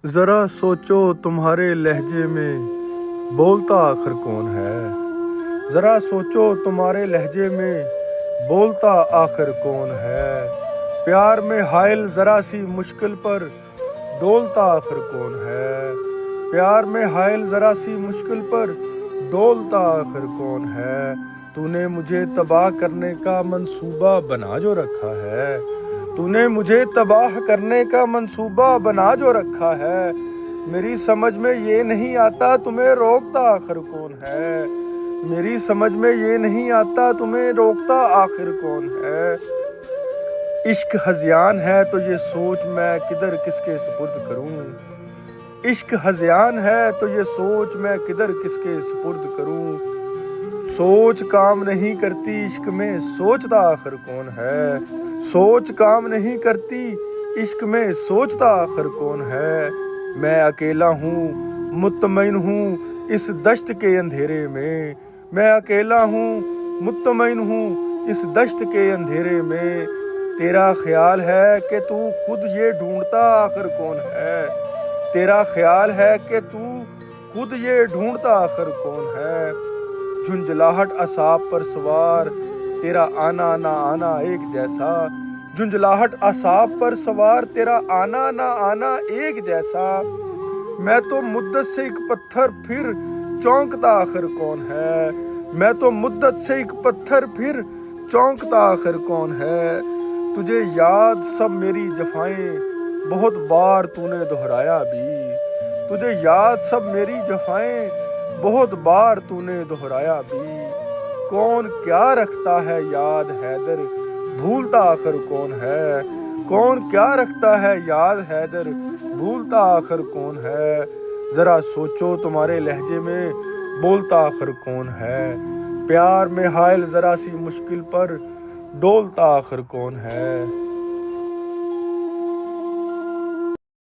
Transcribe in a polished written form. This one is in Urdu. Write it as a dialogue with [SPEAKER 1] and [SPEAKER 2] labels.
[SPEAKER 1] ذرا سوچو تمہارے لہجے میں بولتا آخر کون ہے؟ ذرا سوچو تمہارے لہجے میں بولتا آخر کون ہے؟ پیار میں حائل ذرا سی مشکل پر ڈولتا آخر کون ہے؟ پیار میں حائل ذرا سی مشکل پر ڈولتا آخر کون ہے؟ تو نے مجھے تباہ کرنے کا منصوبہ بنا جو رکھا ہے، تو نے مجھے تباہ کرنے کا منصوبہ بنا جو رکھا ہے۔ میری سمجھ میں یہ نہیں آتا تمہیں روکتا آخر کون ہے؟ میری سمجھ میں یہ نہیں آتا تمہیں روکتا آخر کون ہے؟ عشق ہذیان ہے تو یہ سوچ میں کدھر کس کے سپرد کروں، عشق ہذیان ہے تو یہ سوچ میں کدھر کس کے سپرد کروں۔ سوچ کام نہیں کرتی عشق میں سوچتا آخر کون ہے؟ سوچ کام نہیں کرتی عشق میں سوچتا آخر کون ہے؟ میں اکیلا ہوں مطمئن ہوں اس دشت کے اندھیرے میں، میں اکیلا ہوں مطمئن ہوں اس دشت کے اندھیرے میں۔ تیرا خیال ہے کہ تو خود یہ ڈھونڈتا آخر کون ہے؟ تیرا خیال ہے کہ تو خود یہ ڈھونڈتا آخر کون ہے؟ جھنجھلاہٹ اعصاب پر سوار تیرا آنا نہ آنا ایک جیسا، جھنجھلاہٹ اعصاب پر سوار تیرا آنا نہ آنا ایک جیسا۔ میں تو مدت سے ایک پتھر پھر چونکتا آخر کون ہے؟ میں تو مدت سے ایک پتھر پھر چونکتا آخر کون ہے؟ تجھے یاد سب میری جفائیں بہت بار تو نے دہرایا بھی، تجھے یاد سب میری جفائیں بہت بار تو نے دہرایا بھی۔ کون کیا رکھتا ہے یاد حیدر بھولتا آخر کون ہے؟ کون کیا رکھتا ہے یاد حیدر بھولتا آخر کون ہے؟ ذرا سوچو تمہارے لہجے میں بولتا آخر کون ہے؟ پیار میں حائل ذرا سی مشکل پر ڈولتا آخر کون ہے؟